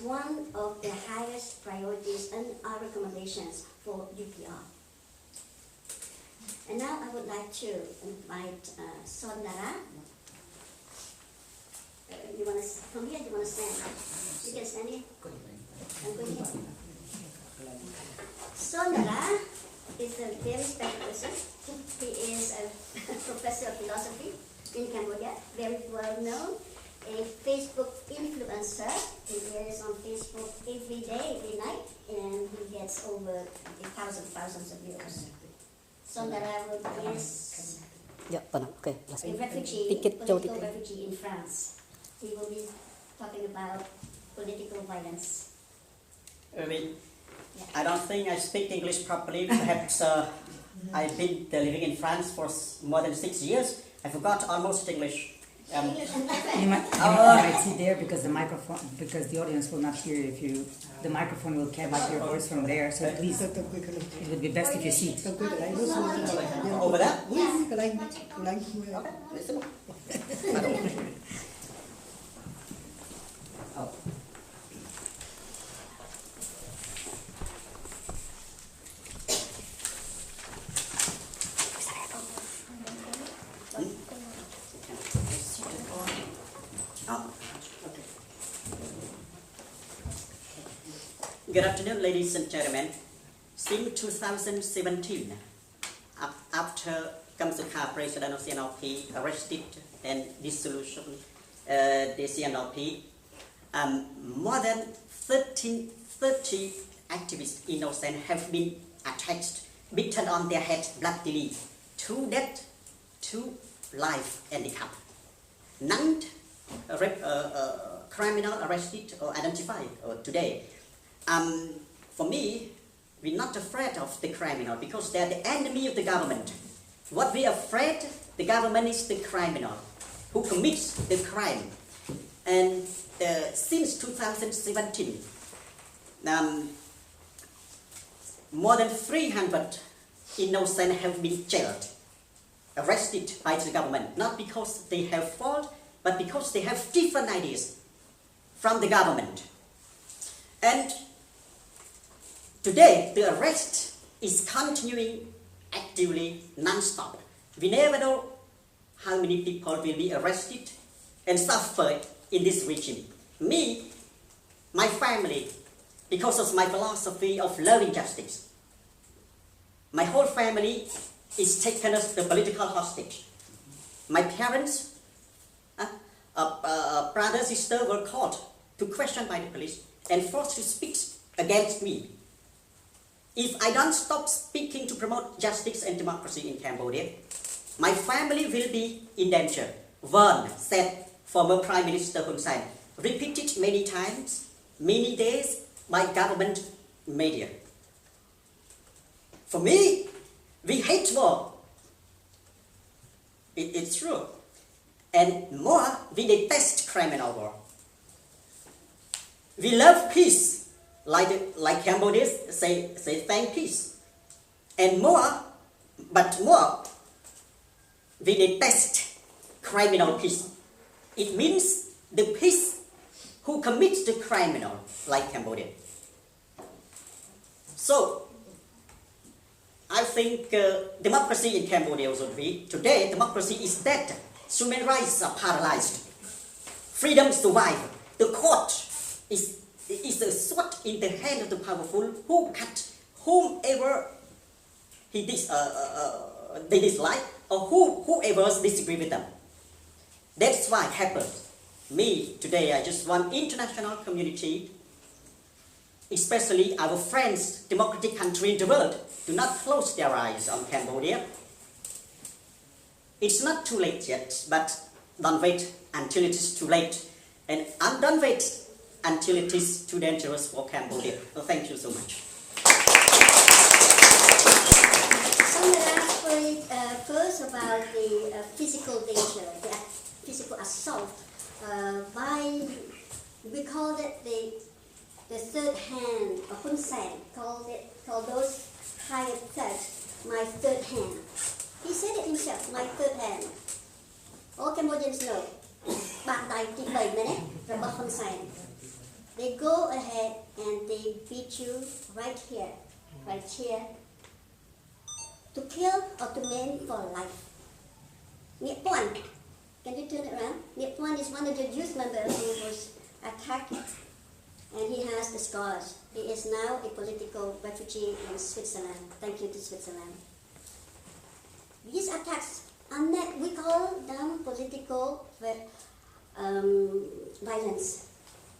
one of the highest priorities and our recommendations for UPR. And now I would like to invite Sorn Dara. You want to come here? You want to stand? You can stand here. I'm going here. Sorn Dara is a very special person. He is a professor of philosophy in Cambodia, very well known, a Facebook influencer. He is on Facebook every day, every night, and he gets over thousands of views. Sorn Dara is a refugee, political refugee in France. He will be talking about political violence. I don't think I speak English properly. Perhaps I've been living in France for more than 6 years. I forgot almost English. You might sit there because the microphone, because the audience will not hear if you. The microphone will carry your voice from there. So please, it would be best if you sit. Over there? Good afternoon, ladies and gentlemen. Since 2017, after Kamsuka President of CNLP arrested and dissolution the CNLP, more than 30 activists innocent have been attacked, beaten on their head bloodily, to death, to life handicap. None criminal arrested or identified today. For me, we're not afraid of the criminal because they're the enemy of the government. What we are afraid, the government is the criminal who commits the crime. And since 2017, more than 300 innocent have been jailed, arrested by the government, not because they have fault, but because they have different ideas from the government. And today, the arrest is continuing actively, non-stop. We never know how many people will be arrested and suffer in this regime. Me, my family, because of my philosophy of loving justice, my whole family is taken as the political hostage. My parents, brother, sister were caught to question by the police and forced to speak against me. If I don't stop speaking to promote justice and democracy in Cambodia, my family will be in danger. One, said former Prime Minister Hun Sen, repeated many times, many days by government media. For me, we hate war. It's true. And more, we detest criminal war. We love peace. Like Cambodians say thank peace. And more, we detest criminal peace. It means the peace who commits the criminal, like Cambodia. So, I think democracy in Cambodia should be, today democracy is dead. Human rights are paralyzed. Freedom survive. The court is a sword in the hand of the powerful who cut whomever they dislike or whoever disagree with them. That's why it happens. Me, today, I just want international community, especially our friends, democratic countries in the world, do not close their eyes on Cambodia. It's not too late yet, but don't wait until it is too late. And don't wait until it is too dangerous for Cambodia. Well, thank you so much. First about the physical danger, the physical assault. We called it the third hand. Hun Sen called those hired thugs my third hand. He said it himself, my third hand. All Cambodians know. Bạn đại tí bầy này, rồi bác Hun Sen. They go ahead and they beat you right here, to kill or to maim for life. Nippon, can you turn it around? Nippon is one of the youth members who was attacked, and he has the scars. He is now a political refugee in Switzerland. Thank you to Switzerland. These attacks are not, we call them political violence.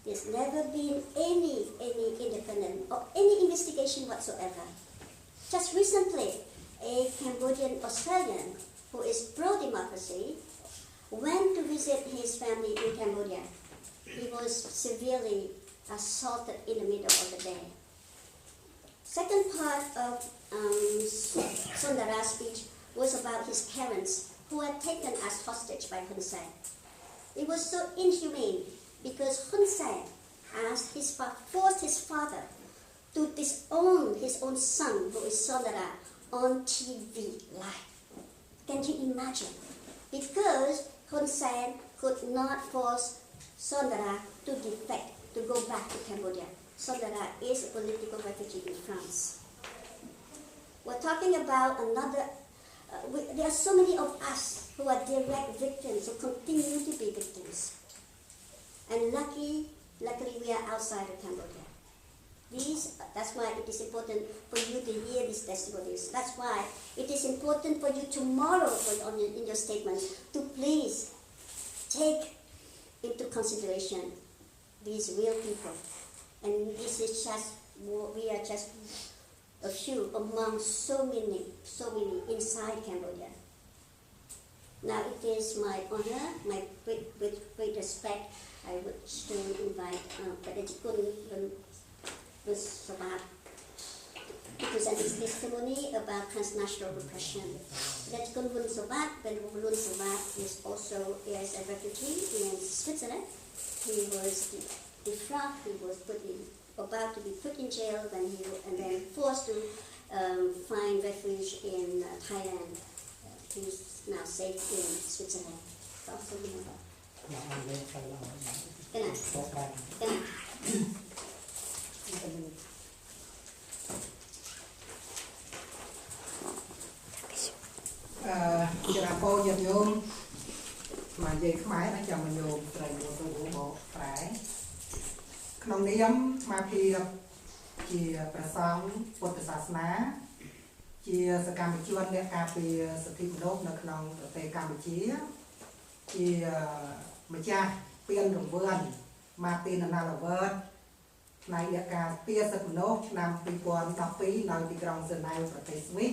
There's never been any independent or any investigation whatsoever. Just recently, a Cambodian Australian who is pro-democracy went to visit his family in Cambodia. He was severely assaulted in the middle of the day. Second part of Sorn Dara's speech was about his parents who were taken as hostage by Hun Sen. It was so inhumane because Hun Sen forced his father to disown his own son, who is Sorn Dara, on TV live. Can you imagine? Because Hun Sen could not force Sorn Dara to defect, to go back to Cambodia. Sorn Dara is a political refugee in France. We're talking about another, there are so many of us who are direct victims, who continue to be victims. And luckily we are outside of Cambodia. That's why it is important for you to hear these testimonies. That's why it is important for you tomorrow in your statements to please take into consideration these real people. And this is just, we are just a few among so many inside Cambodia. Now it is my honor, with great respect, I would to invite to present his testimony about transnational repression. Is also is a refugee in Switzerland. He was defrauded, he was about to be put in jail and then forced to find refuge in Thailand. He's now safe in Switzerland. cô dập nhôm mà về máy nó chồng mình nhôm rồi tôi bộ phải không niệm mà khi chỉประสงค์ពុទ្ធសាសនាជាសកម្មជនអ្នកការពារសិទ្ធិមនុស្សនៅក្នុងប្រទេសកម្ពុជាជាម្ចាស់ពានរង្វាន់មកទីណាល់វ៉ឺតផ្នែកអ្នកការពារសិទ្ធិមនុស្សឆ្នាំ2012នៅទីក្រុងហ្សឺណែវប្រទេសស្វីស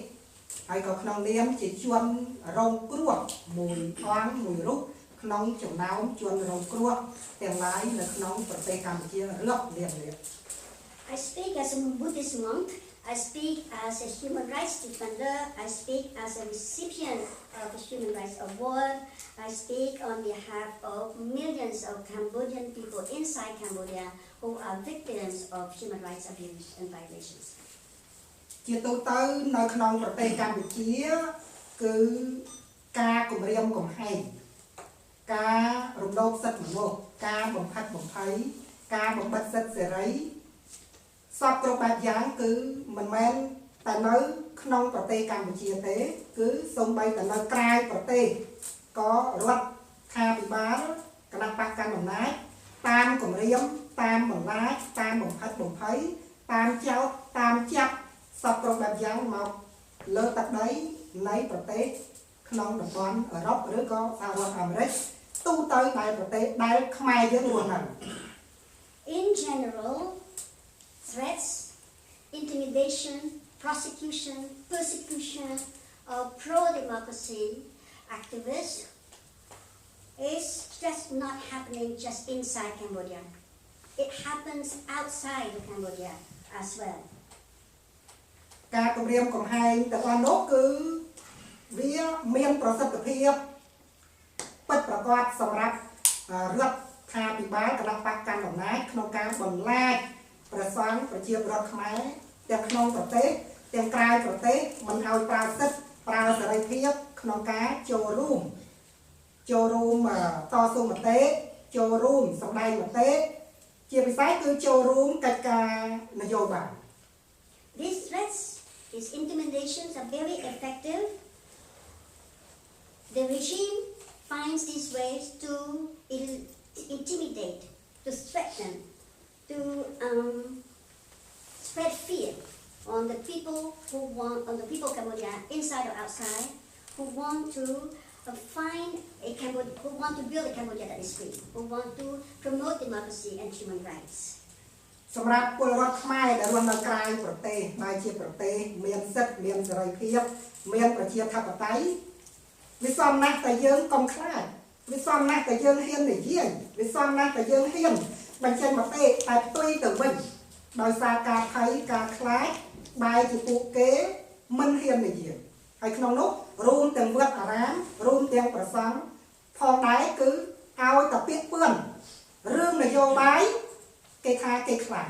ហើយក៏ក្នុងនាមជាជនរងគ្រោះមួយអង្គមួយរូបក្នុងចំណោមជនរងគ្រោះទាំងឡាយនៅក្នុងប្រទេសកម្ពុជារាប់លានលាន I speak as a Buddhist monk, I speak as a human rights defender, I speak as a recipient of the Human Rights Award, I speak on behalf of millions of Cambodian people inside Cambodia who are victims of human rights abuse and violations. ជាទូទៅនៅក្នុងប្រទេសកម្ពុជាគឺការគម្រាមកំហែងការរំលោភសិទ្ធិមនុស្សការបំផិតបំភ័យការបំបិទសិទ្ធិសេរីសពគ្រប់បែបយ៉ាងគឺមិនមែនតែនៅក្នុងប្រទេសកម្ពុជាទេគឺសូម្បីតែនៅក្រៅប្រទេសក៏រដ្ឋាភិបាលគណៈបកកណ្ដាលអំណាចតាមគម្រាមតាមបន្លាចតាមបំផិតបំភ័យតាមចោទតាមចាប់សពគ្រប់បែបយ៉ាងមកលើទឹកដីនៃប្រទេសក្នុងតំបន់អឺរ៉ុបឬក៏សហរដ្ឋអាមេរិកទូទៅតែប្រទេសដែលខ្មែរយើងរស់នៅ In general threats intimidation prosecution persecution of pro-democracy activists is just not happening just inside Cambodia. It happens outside of Cambodia as well. ការគម្រាមកំហែងទាំងអស់នោះគឺវាមានប្រសិទ្ធភាពពិតប្រាកដសម្រាប់រដ្ឋាភិបាលគណៈបកកណ្ដាលអំណាចក្នុងការបន្លាចព្រះសង្ឃប្រជាពលរដ្ឋខ្មែរទាំងក្នុងប្រទេសទាំងក្រៅប្រទេសមិនឲ្យប្រើសិទ្ធិប្រើសេរីភាពក្នុងការចូលរួមតស៊ូមតិចូលរួមសម្ដែងមតិ ជាពិសេសគឺចូលរួមកិច្ចការនយោបាយ These threats, these intimidations are very effective. The regime finds these ways to intimidate, to threaten, to spread fear on the people Cambodia, inside or outside, who want to find a Cambodia, who want to build a Cambodia that is free, who want to promote democracy and human rights. សម្រាប់ពលរដ្ឋខ្មែរដែលរស់នៅក្រៅប្រទេសដែលជាប្រទេសមានសិទ្ធិមានសេរីភាពមានប្រជាធិបតេយ្យវាសមណាស់តែយើងកុំខ្លាចវាសមណាស់តែយើងហ៊ាននិយាយវាសមណាស់តែយើងហ៊ានបញ្ចេញមតិតែផ្ទុយទៅវិញដោយសារការភ័យការខ្លាចបែរជាពួកគេមិនហ៊ាននិយាយហើយក្នុងនោះរួមទាំងវត្តអារាមរួមទាំងប្រសង់ផងដែរគឺឲ្យតែពាក្យពឿនរឿងនយោបាយគេថាគេខ្លាច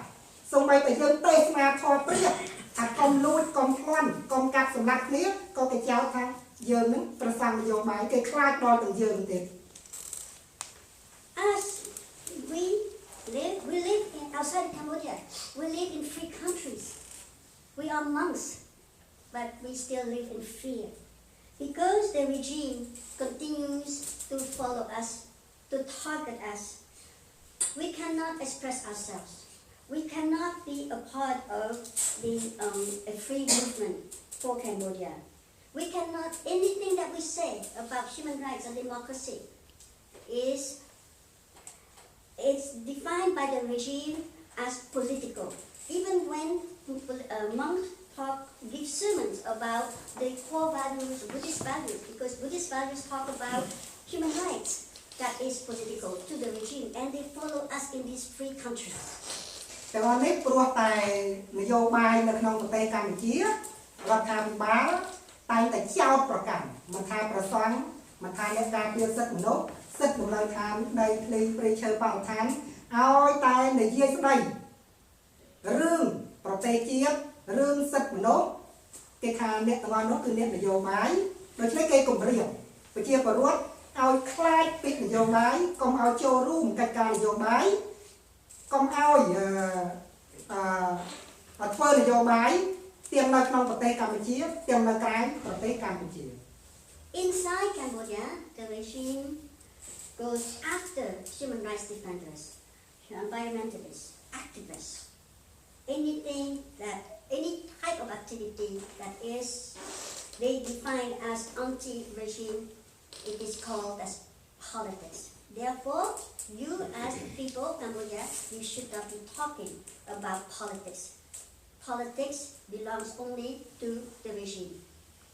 សូម្បីតែយើងទេសនាធម៌ព្រាបថាកុំលួចកុំប្លន់កុំកាប់សម្លាប់គ្នាក៏គេចោទថាយើងនឹងប្រសង់នយោបាយគេខ្លាចដល់ទាំងយើងទៀត As we live outside Cambodia, we live in free countries. We are monks, but we still live in fear. Because the regime continues to follow us, to target us, we cannot express ourselves. We cannot be a part of a free movement for Cambodia. We cannot, anything that we say about human rights and democracy it's defined by the regime as political. Even when monks give sermons about the core values, Buddhist values, because Buddhist values talk about human rights, that is political to the regime, and they follow us in these free countries. តែวันនេះព្រោះតែនយោបាយនៅក្នុងប្រទេសកម្ពុជារដ្ឋាភិបាលតែងតែចោទប្រកាន់មិនថាប្រសង់មិនថាអ្នកការពារសិទ្ធិមនុស្សសិទ្ធិលំនៅឋានដីធ្លីព្រៃឈើបរិស្ថានឲ្យតែនិយាយស្ដីរឿងប្រទេសជាតិរឿងសិទ្ធិមនុស្សគេថាអ្នកទាំងអស់នោះគឺអ្នកនយោបាយដូច្នេះគេគំរាមប្រជាពលរដ្ឋឲ្យខ្លាចពីនយោបាយកុំឲ្យចូលរួមកិច្ចការនយោបាយកុំឲ្យធ្វើនយោបាយទាំងនៅក្នុងប្រទេសកម្ពុជាទាំងនៅក្រៅប្រទេសកម្ពុជា Inside Cambodia, the regime goes after human rights defenders, environmentalists, activists, any type of activity that is they define as anti-regime, it is called as politics. Therefore, you as the people of Cambodia, you should not be talking about politics. Politics belongs only to the regime,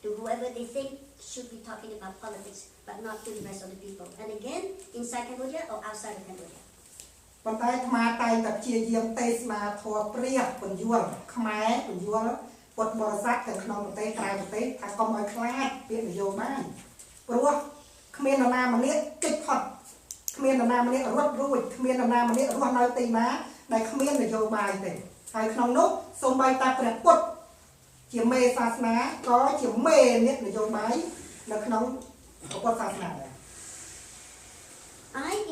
to whoever they think should be talking about politics, but not to the rest of the people. And again, inside Cambodia or outside of Cambodia. ប៉ុន្តែអាត្មាតែងតែព្យាយាមទេសនាធម៌ព្រាបបញ្យល់ខ្មែរបញ្យល់ពុទ្ធបរិស័ទទាំងក្នុងប្រទេសក្រៅប្រទេសថាកុំឲ្យខ្លាចពាក្យនយោបាយព្រោះគ្មាននរណាម្នាក់គេចផុតគ្មាននរណាម្នាក់រត់រួចគ្មាននរណាម្នាក់រស់នៅទីណាដែលគ្មាននយោបាយទេហើយក្នុងនោះសូម្បីតែព្រះពុទ្ធជាមេសាសនាក៏ជាមេអ្នកនយោបាយនៅក្នុងពុទ្ធសាសនាដែរ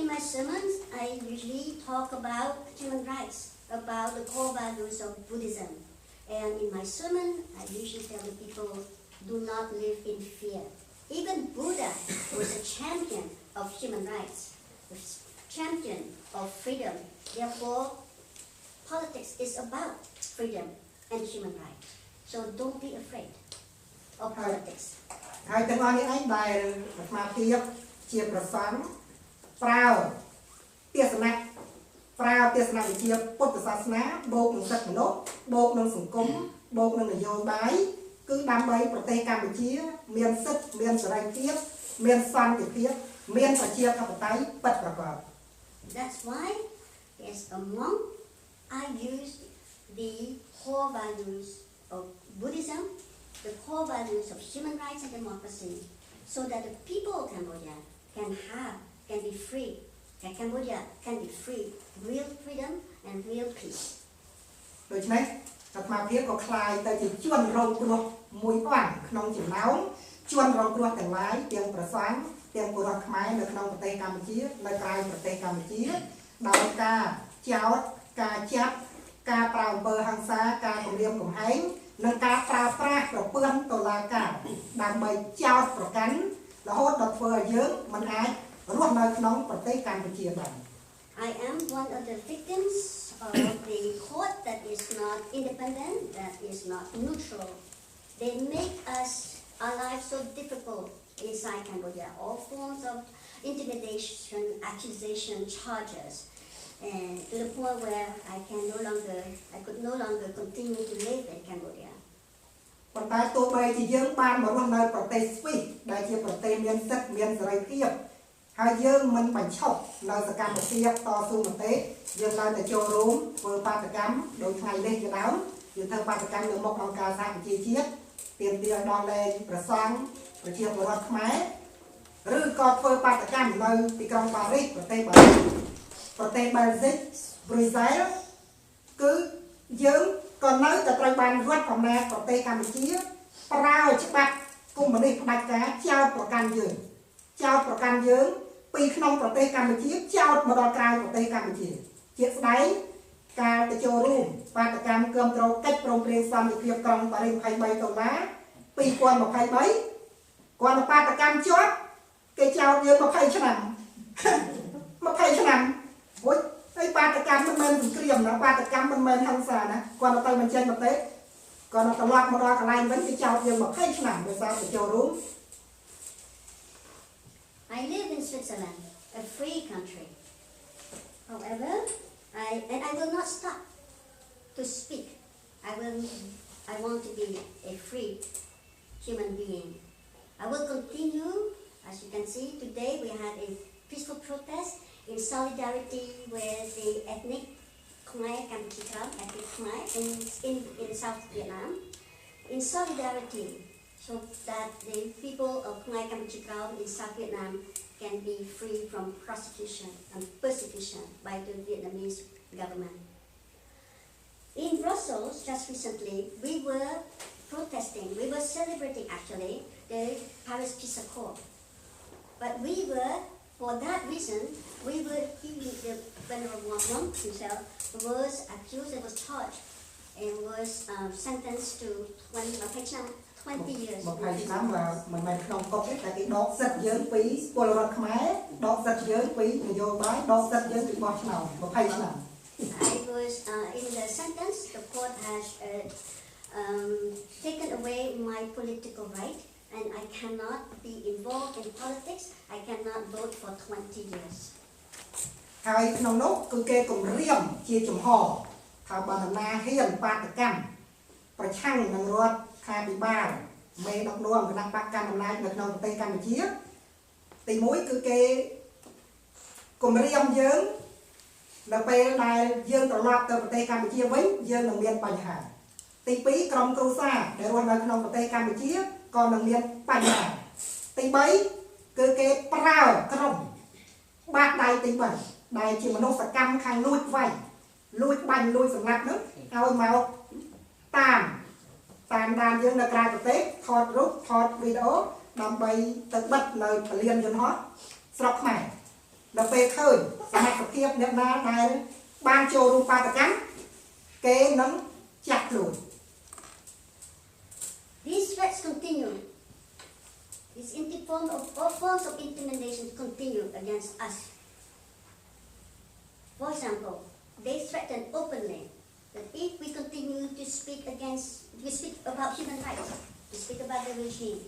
In my sermons, I usually talk about human rights, about the core values of Buddhism. And in my sermon, I usually tell the people, do not live in fear. Even Buddha was a champion of human rights, a champion of freedom. Therefore, politics is about freedom and human rights. So don't be afraid of politics. ហើយទាំងអស់នេះឯងដែលអាត្មាភាពជាប្រសង់ប្រើទេសនៈវិជ្ជាពុទ្ធសាសនាបូកនឹងសិទ្ធិមនុស្សបូកនឹងសង្គមបូកនឹងនយោបាយគឺដើម្បីប្រទេសកម្ពុជាមានសិទ្ធិមានសេរីភាពមានសន្តិភាពមានប្រជាធិបតេយ្យពិតប្រាកដ That's why as a monk I use the core values of Buddhism, the core values of human rights and democracy, so that the people of Cambodia can be free, that Cambodia can be free, real freedom and real peace. ដូច្នេះអាត្មាភាពក៏คล้ายទៅជាជួនរងគ្រោះមួយអង្គក្នុងចំណោមជួនរងគ្រោះទាំងឡាយទាំងប្រសង់ទាំងពលរដ្ឋខ្មែរនៅក្នុងប្រទេសកម្ពុជានៅក្រៅប្រទេសកម្ពុជាដោយការ ចោតការចាប់ការប្រើអំពើហិង្សាការគំរាមកំហែងនិងការប្រើប្រាស់ប្រព័ន្ធតុលាការដើម្បីចោតប្រកាន់រហូតដល់ធ្វើឲ្យយើងមិនអាចរស់នៅក្នុងប្រទេសកម្ពុជាបាន I am one of the victims of the court that is not independent, that is not neutral. They make our lives so difficult inside Cambodia. All forms of intimidation, accusation, charges, and to the point where I could no longer continue to live in Cambodia. ប៉ុន្តែទោះបីជាយើងបានមករស់នៅប្រទេសស្វីសដែលជាប្រទេសមានសិទ្ធិមានសេរីភាពហើយយើងមិនបញ្ឈប់នៅសកម្មភាពតស៊ូមតិយើងនៅតែចូលរួមធ្វើបាតកម្មដោយថ្ងៃនេះជាដើមយើងធ្វើបាតកម្មនៅមុខអង្គការសហប្រជាជាតិទាមទារដល់លែងប្រសង់ប្រជាពលរដ្ឋខ្មែរឬក៏ធ្វើបាតកម្មនៅទីក្រុងប៉ារីសប្រទេសបារាំងប្រទេសបែលហ្សិកប្រ៊ុយសែលគឺយើងក៏នៅតែត្រូវបានរដ្ឋអំណាចប្រទេសកម្ពុជាប្រើច្បាប់កុម្មុយនីសផ្ដាច់ការចោទប្រកាន់យើងពីក្នុងប្រទេសកម្ពុជាចោទមកដល់ក្រៅប្រទេសកម្ពុជាជាស្ដែងការទៅចូលរួមបាតកម្មគាំទ្រកិច្ចព្រមព្រៀងសន្តិភាពក្រុងប៉ារីស23ដុល្លារ2023គាត់បាតកម្មជាប់គេចោទយើង20ឆ្នាំ20ឆ្នាំហួយហើយបាតកម្មមិនមែនសង្គ្រាមណាបាតកម្មមិនមែនហិង្សាណាគាត់ទៅបញ្ចេញប្រទេសគាត់ទៅឡប់មកដល់កន្លែងវិញគេចោទយើង20ឆ្នាំដោយសារទៅចូលរួម I live in Switzerland, a free country. However, I will not stop to speak. I want to be a free human being. I will continue, as you can see, today we had a peaceful protest in solidarity with the ethnic Khmer Kampuchea, ethnic Khmer in South Vietnam, in solidarity so that the people of Khmer Kampuchea in South Vietnam can be free from prosecution and persecution by the Vietnamese government. In Brussels, just recently, we were protesting, we were celebrating actually the Paris Peace Accord. But for that reason, the Venerable Monk himself was accused and was charged and was sentenced to 20 years. 20ឆ្នាំមិនមែនក្នុងគុកទេតែគេដកសិទ្ធិយើងពីពលរដ្ឋខ្មែរដកសិទ្ធិយើងពីនយោបាយដកសិទ្ធិយើងពីបោះឆ្នោត20ឆ្នាំ I was in the sentence the court has taken away my political right and I cannot be involved in politics. I cannot vote for 20 years. ហើយក្នុងនោះគឺគេគម្រាមជាចំហថាបើនរណាហ៊ានបាតកម្មប្រឆាំងនឹងរដ្ឋខាភិបាលមេដឹកនាំគណៈបកកណ្ដាលអំណាចនៅក្នុងប្រទេសកម្ពុជាទី1គឺគេគម្រាមយើងដល់ពេលដែលយើងត្រឡប់ទៅប្រទេសកម្ពុជាវិញយើងនឹងមានបញ្ហាទី2ក្រុមគ្រួសារដែលរស់នៅក្នុងប្រទេសកម្ពុជាក៏នឹងមានបញ្ហាទី3គឺគេប្រើក្រុមបាក់ដៃទី3ដែលជាមនុស្សសកម្មខាងលួចវាយលួចបាញ់លួចសម្លាប់នោះឲ្យមកតាមដានយើងនៅក្រៅប្រទេសថតរូបថតវីដេអូដើម្បីទៅបិទនៅពលានយន្តហោះស្រុកខ្មែរដល់ពេលឃើញសមត្ថភាពអ្នកណាដែលបានចូលរួមបាតកម្មគេនឹងចាក់ខ្លួន These threats continue. All forms of intimidation continue against us. For example, they threaten openly that if we continue to speak about human rights, to speak about the regime,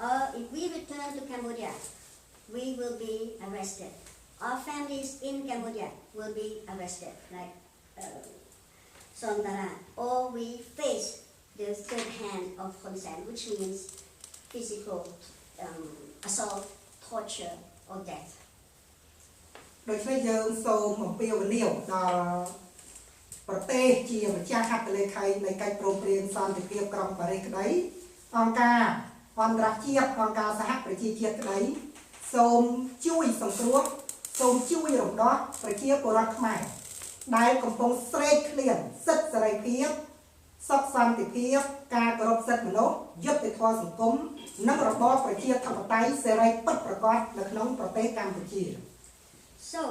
or if we return to Cambodia, we will be arrested. Our families in Cambodia will be arrested, like Sorn, Dara, or we face the third hand of consent, which means physical assault, torture, or death. ដូច្នេះយើងសូមអំពាវនាវដល់ប្រទេសជាម្ចាស់ហត្ថលេខីនៃកិច្ចព្រមព្រៀងសន្តិភាពក្រុងប៉ារីសក្តីអង្គការអន្តរជាតិអង្គការសហប្រជាជាតិក្តីសូមជួយសង្គ្រោះសូមជួយរំដោះប្រជាពលរដ្ឋខ្មែរដែលកំពុងស្រេកឃ្លានសិទ្ធិសេរីភាពសុខសន្តិភាពការគោរពសិទ្ធិមនុស្សយុត្តិធម៌សង្គមនិងរបបប្រជាធិបតេយ្យសេរីពិតប្រាកដនៅក្នុងប្រទេសកម្ពុជា So,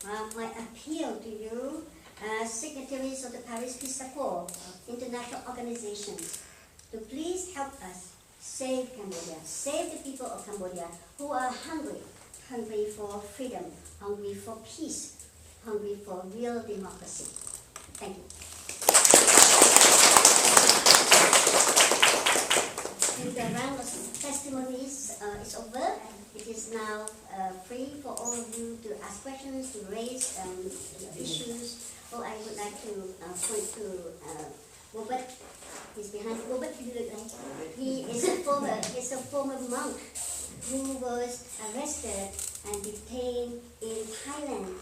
my appeal to you, signatories of the Paris Peace Accord, international organizations, to please help us save Cambodia, save the people of Cambodia who are hungry for freedom, hungry for peace, hungry for real democracy. Thank you. The round of testimonies is over. It is now free for all of you to ask questions, to raise issues. Oh, I would like to point to Robert. He's behind Robert. He is a former monk who was arrested and detained in Thailand.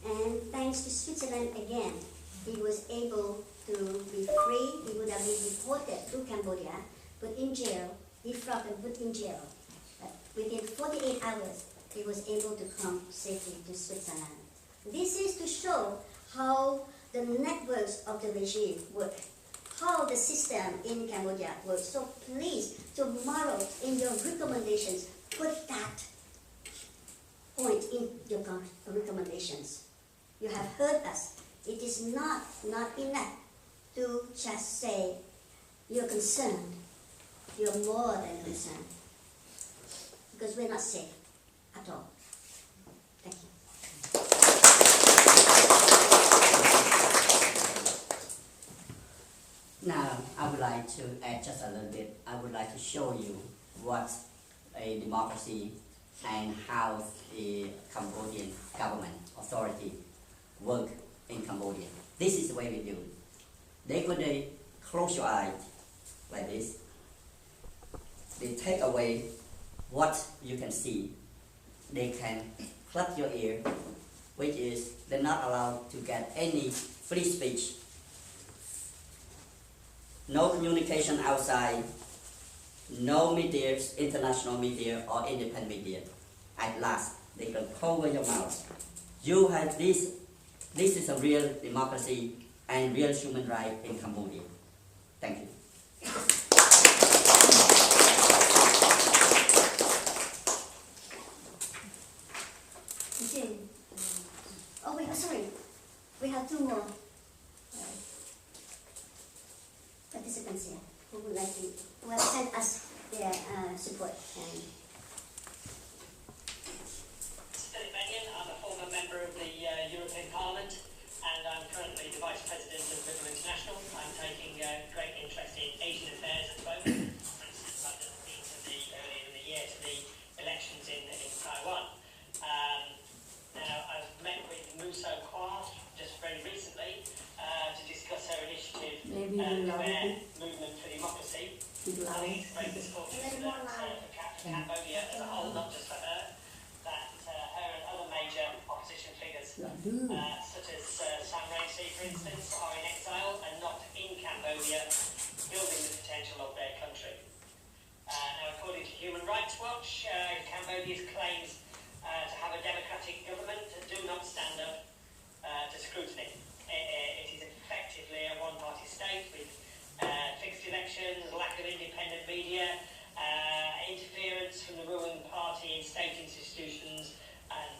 And thanks to Switzerland again, he was able to be free. He would have been deported to Cambodia, put in jail, defrocked and put in jail. But within 48 hours, he was able to come safely to Switzerland. This is to show how the networks of the regime work, how the system in Cambodia works. So please, tomorrow in your recommendations, put that point in your recommendations. You have heard us. It is not enough to just say you're concerned. You're more than concerned. Because we're not safe at all. Thank you. Now, I would like to add just a little bit. I would like to show you what a democracy and how the Cambodian government authority work in Cambodia. This is the way we do it. They could close your eyes like this. They take away what you can see. They can plug your ear, which is they're not allowed to get any free speech. No communication outside, no media, international media or independent media. At last, they can cover your mouth. You have this is a real democracy and real human right in Cambodia. Thank you. Oh, wait, sorry. We have two more participants here who would like to, who have sent us their support. I'm a former member of the European Parliament, and I'm currently the Vice President of Liberal International. I'm taking great interest in Asian affairs at the moment. For instance, I've just been earlier in the year to the elections in Taiwan. Now, I've met with Muso Kwa just very recently to discuss her initiative, Movement for Democracy. I think it's very disfortunate that for Cambodia as a whole, not just for her, that her and other major opposition figures, such as Sam Rainsy, for instance, are in exile and not in Cambodia, building the potential of their country. Now, according to Human Rights Watch, Cambodia's claims to have a democratic government do not stand up to scrutiny. It is effectively a one-party state with fixed elections, lack of independent media, interference from the ruling party in state institutions, and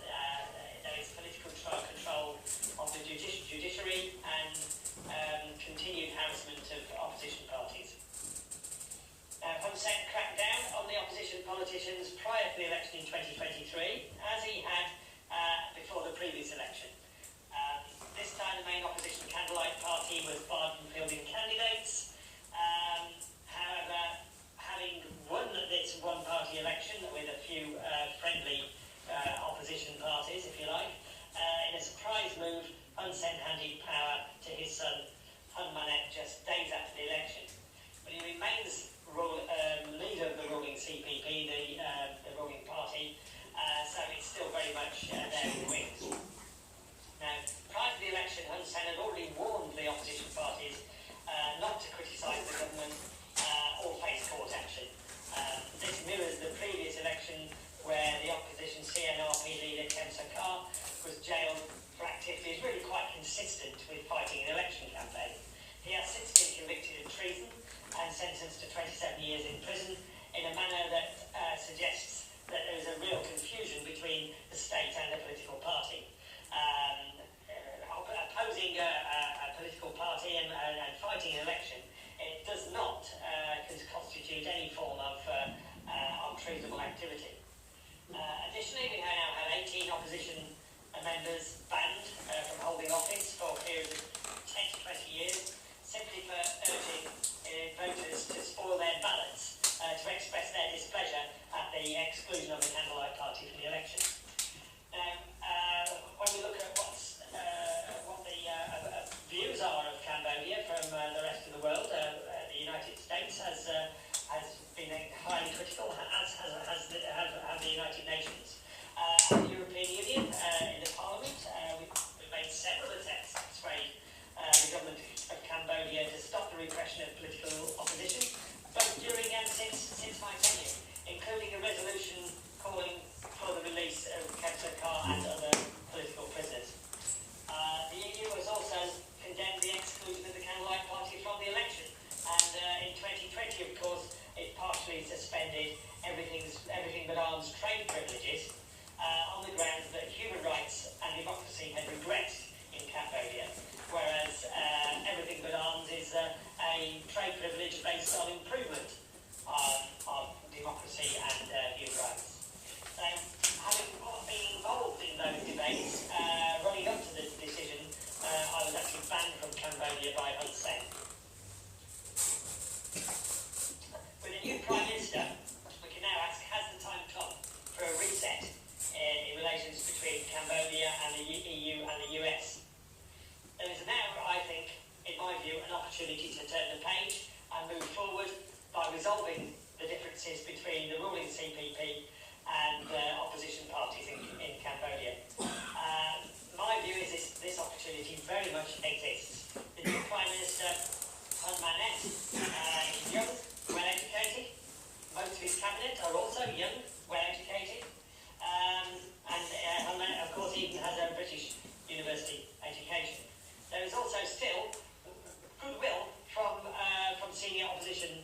there is political control of the judiciary and continued harassment of opposition parties. Hun Sen cracked down on the opposition politicians prior to the election in 2023, as he had before the previous election. This time the main opposition Candlelight Party was barred from fielding candidates. However, having won this one-party election with a few friendly opposition parties, if you like, in a surprise move, Hun Sen handed power to his son Hun Manet just days after the election. But he remains leader of the ruling CPP, the ruling party, so it's still very much there in the wings. Now, prior to the election, Hun Sen had already warned the opposition parties not to criticise the government or face court action. This mirrors the previous election where the opposition CNRP leader Kem Sokha was jailed for activities really quite consistent with fighting an election campaign. He has since been convicted of treason and sentenced to 27 years in prison in a manner that suggests that there is a real confusion between the state and the political party. activity. Additionally, we now have 18 opposition members banned from holding office for periods of 10 to 20 years, simply for urging voters to spoil their ballots to express their displeasure at the exclusion of the Candlelight Party from the election. Now, when we look at what the views are of Cambodia from the rest of the world, the United States has been highly critical, as have the United Nations. The European Union, in the Parliament, we've made several attempts to persuade the government of Cambodia to stop the repression of political opposition, both during and since my tenure, including a resolution calling for the release of Chanbunkh and other political prisoners. The EU has also condemned the exclusion of the Candlelight Party from the election, and in 2020, of course, it partially suspended everything but arms trade privileges on the grounds that human rights and democracy had regressed in Cambodia, whereas everything but arms is a trade privilege based on improvement of democracy and human rights. So, having been involved in those debates, running up to the decision, I was actually banned from Cambodia by Hun Sen. With a new Prime Minister, we can now ask, has the time come for a reset in relations between Cambodia and the EU and the US? There is now, I think, in my view, an opportunity to turn the page and move forward by resolving the differences between the ruling CPP and opposition parties in Cambodia. My view is this opportunity very much exists. The new Prime Minister, Hun Manet, is young, well-educated. Most of his cabinet are also young, well-educated. And Hun Manet, of course, even has a British university education. There is also still goodwill from senior opposition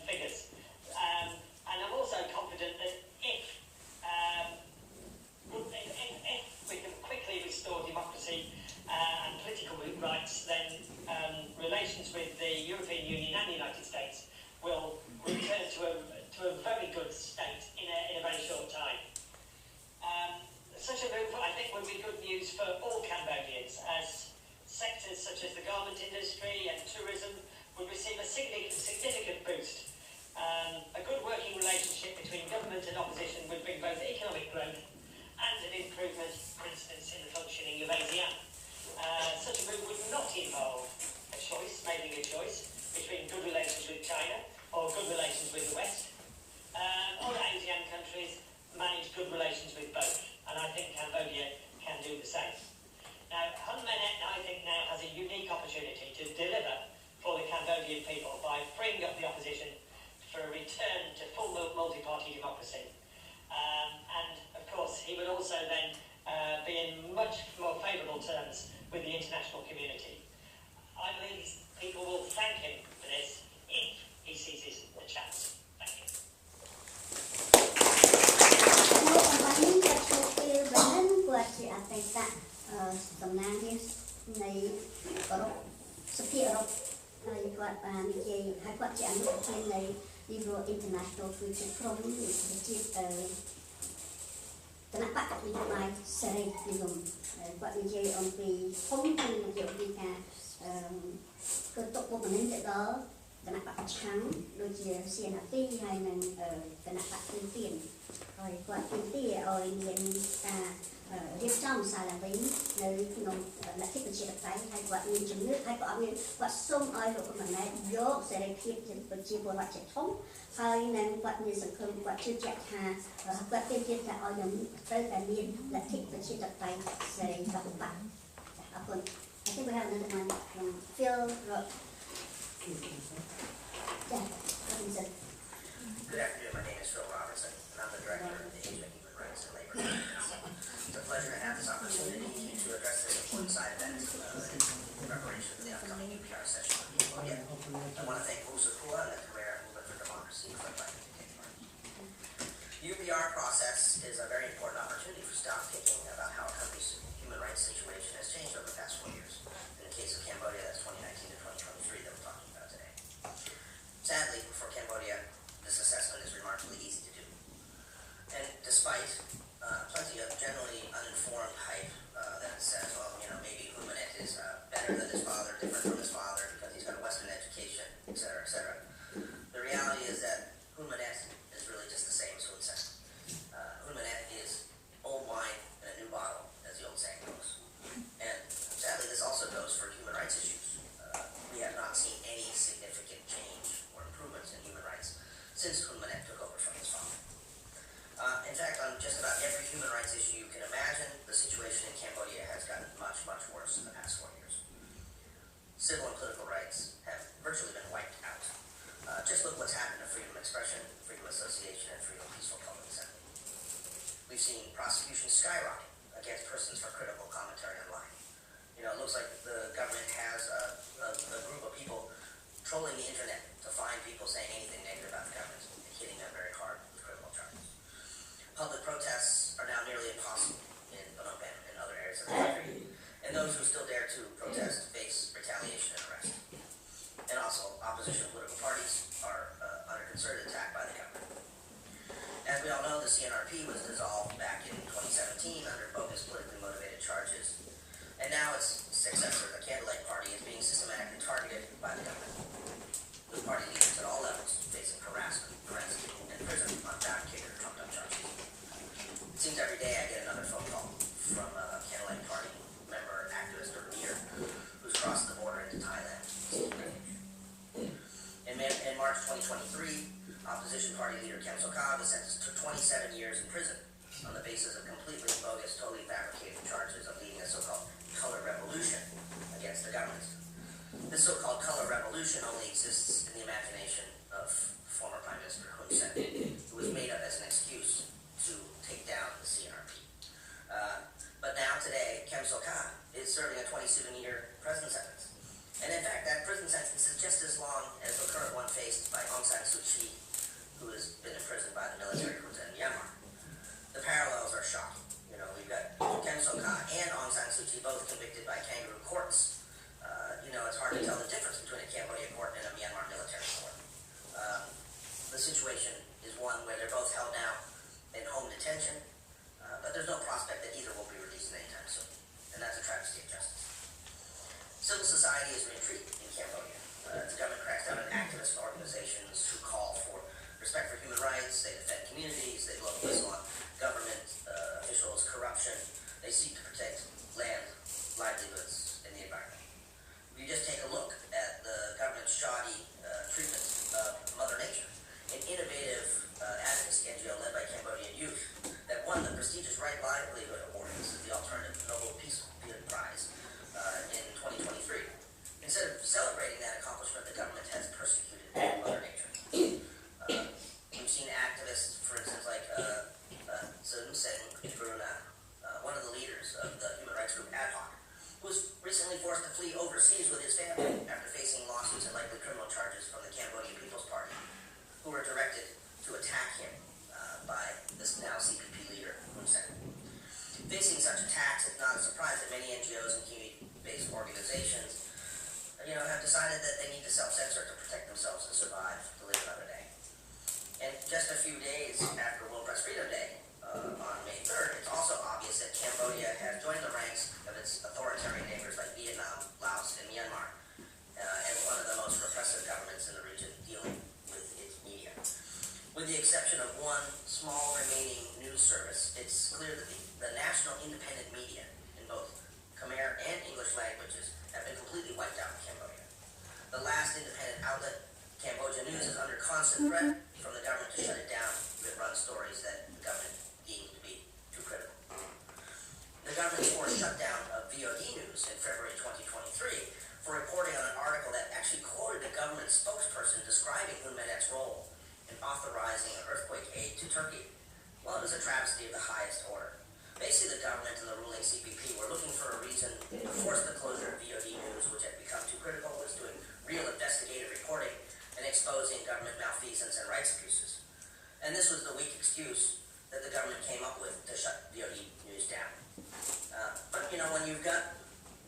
figures. And I'm also confident that if we can quickly restore democracy and political rights, then relations with the European Union and the United States will return to a very good state in a very short time. Such a move, I think, would be good news for all Cambodians, as sectors such as the garment industry and tourism would receive a significant boost. A good working relationship between government and opposition would bring both economic growth and an improvement, for instance, in the functioning of ASEAN. Such a move would not involve making a choice between good relations with China or good relations with the West. Other ASEAN countries manage good relations with both, and I think Cambodia can do the same. Now, Hun Manet, I think, now has a unique opportunity to deliver for the Cambodian people by freeing up the opposition for a return to full multi-party democracy. And, of course, he would also then be in much more favourable terms with the international community. I believe people will thank him for this if he seizes the chance. Thank you. International Future Program គណៈបកនយោបាយសេរីនិយមគាត់និយាយអំពីធំគឺនិយាយអំពីការគឺទុកបុកម្នេញទៅដល់គណៈបកប្រឆាំងដូចជាសៀនអាទីហើយនិងគណៈបកទានទានហើយគាត់ទាមទារឲ្យមានការរៀបចំសាលាវិញនៅក្នុងលទ្ធិប្រជាធិបតេយ្យហើយគាត់មានជំនឿហើយគាត់អត់មានគាត់សូមឲ្យលោកហ៊ុនម៉ាណែតយកសេរីភាពប្រជាពលរដ្ឋជាធំហើយនឹងគាត់មានសង្ឃឹមគាត់ជឿជាក់ថាគាត់ទាមទារថាឲ្យនឹងត្រូវតែមានលទ្ធិប្រជាធិបតេយ្យសេរីរបស់បាក់អរគុណ I think we have another one from Phil Rock. Yeah, Good afternoon, my name is Phil Robertson, and I'm the Director of the Asian Human Rights and Labor Relations. It's a pleasure to have this opportunity to address this important side event in preparation for the upcoming UPR session in Cambodia. I want to thank Musa Kua and the Khmer Movement for Democracy for inviting me to take part. The UPR process is a very important opportunity for stock picking about how a country's human rights situation has changed over the past 4 years. In the case of Cambodia, that's 2019 to 2023 that we're talking about today. Sadly, for Cambodia, this assessment is remarkably easy to do. better than his father, different from his father because he's got a Western education, etc., etc. The reality is that Hun Manet is really just the same as Hun Sen. Hun Manet is old wine in a new bottle, as the old saying goes. And sadly, this also goes for human rights issues. We have not seen any significant change or improvements in human rights since Hun Manet took over from his father. In fact, on just about every human rights issue you can imagine, the situation in Cambodia has gotten much, much worse in the past 4 years. Civil and political rights have virtually been wiped out. Just look what's happened to freedom of expression, freedom of association, and freedom of peaceful public assembly. We've seen prosecutions skyrocket against persons for critical commentary online. You know, it looks like the government has a group of people trolling the internet to find people saying anything negative about the government and hitting them very hard with criminal charges. Public protests are now nearly impossible in Phnom Penh and other areas of the country, and those who still dare to protest face retaliation and arrest. And also, opposition political parties are under concerted attack by the government. As we all know, the CNRP was dissolved back in 2017 under bogus politically motivated charges, and now its successor, the Candlelight Party, is being systematically targeted by the government, with party leaders at all levels facing harassment, arrest, and prison on fabricated or trumped-up charges. It seems every day I get another phone call from a Candlelight Party member, activist, or leader who's crossed the border into Thailand. In March 2023, opposition party leader Kem Sokha was sentenced to 27 years in prison on the basis of completely bogus, totally fabricated charges of leading a so-called color revolution against the government. This so-called color revolution only exists in the imagination of former Prime Minister Hun Sen, who was made up as an excuse to take down the CNRP. But now, today, Kem Sokha is serving a 27-year prison sentence. And in fact, that prison sentence is just as long as the current one faced by Aung San Suu Kyi, who has been imprisoned by the military junta in Myanmar. The parallels are shocking. You know, we've got Kem Sokha and Aung San Suu Kyi both convicted by kangaroo courts. You know, it's hard to tell the difference between a Cambodia court and a Myanmar military court. The situation is one where they're both held now in home detention, but there's no prospect that either will be released anytime soon. And that's a travesty of justice. Civil society is retreating in Cambodia. The government cracks down on activist organizations who call for respect for human rights, they defend communities, they blow the whistle on government officials, corruption. They seek to protect land, livelihoods, and the environment. If you just take a look at the government's shoddy treatment of Mother Nature, an innovative advocacy NGO led by Cambodian youth that won the prestigious Right Livelihood Award, this is the Alternative Nobel Peace Prize, in 2023. Instead of celebrating that accomplishment, the government has persecuted Mother Nature. We've seen activists, for instance, like Sun Sen Bruna, one of the leaders of the human rights group Ad Hoc, who was recently forced to flee overseas with his family after facing lawsuits and likely criminal charges from the Cambodian People's Party, who were directed to attack him by this now CPP leader, Hun Sen. Facing such attacks, it's not a surprise that many NGOs and community-based organizations, have decided that they need to self-censor to protect themselves and survive to live another day. And just a few days after World Press Freedom Day, on May 3rd, it's also obvious that Cambodia has joined the ranks of its authoritarian neighbors like Vietnam, Laos, and Myanmar, and one of the most repressive governments in the region dealing with its media. With the exception of one small remaining news service, it's clear that the national independent media in both Khmer and English languages have been completely wiped out in Cambodia. The last independent outlet, Cambodia News, is under constant threat from the government to shut it down if it runs stories that the government deemed to be too critical. The government's forced shutdown of VOD News in February 2023 for reporting on an article that actually quoted a government spokesperson describing Hun Manet's role in authorizing earthquake aid to Turkey. Well, it was a travesty of the highest order. Basically, the government and the ruling CPP were looking for a reason to force the closure of VOD News, which had become too critical, was doing real investigative reporting and exposing government malfeasance and rights abuses. And this was the weak excuse that the government came up with to shut VOD News down. But when you've got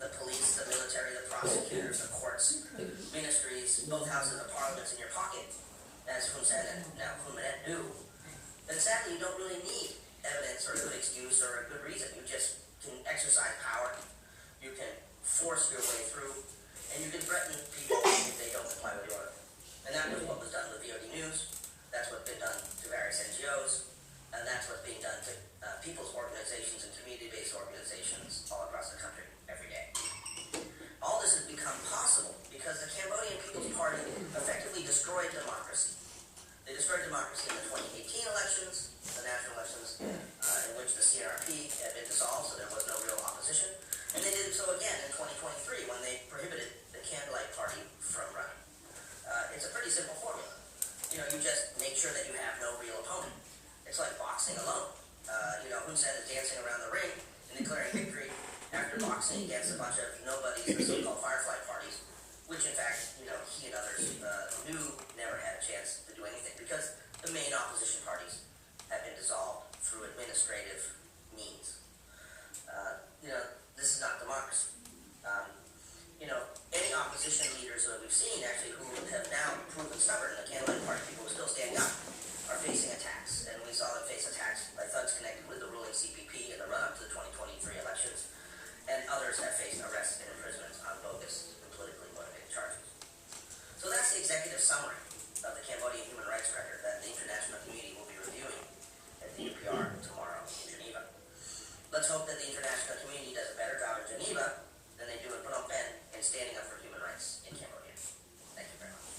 the police, the military, the prosecutors, the courts, ministries, both houses of parliament in your pocket, as Hun Sen and now Hun Manet do, then sadly you don't really need evidence or a good excuse or a good reason. You just can exercise power, you can force your way through, and you can threaten people if they don't comply with the order. And that was what was done with VOD News, that's what's been done to various NGOs, and that's what's being done to people's organizations and community-based organizations all across the country every day. All this has become possible because the Cambodian People's Party effectively destroyed democracy. They destroyed democracy in the 2018 elections, the national elections, in which the CNRP had been dissolved, so there was no real opposition. And they did so again in 2023 when they prohibited the Candlelight Party from running. It's a pretty simple formula. You just make sure that you have no real opponent. It's like boxing alone. Hun Sen is dancing around the ring and declaring victory after boxing against a bunch of nobodies, the so-called firefly parties, which in fact, he and others knew never had a chance to do anything because the main opposition parties have been dissolved through administrative means. This is not democracy. Any opposition leaders that we've seen actually who have now proven stubborn, the Candlelight Party people who are still standing up, are facing attacks. And we saw them face attacks by thugs connected with the ruling CPP in the run-up to the 2023 elections. And others have faced arrests and imprisonments on bogus and politically motivated charges. So that's the executive summary of the Cambodian human rights record that the international community will be reviewing at the UPR tomorrow in Geneva. Let's hope that the international community does a better job in Geneva than they do in Phnom Penh in standing up for human rights in Cambodia. Thank you very much.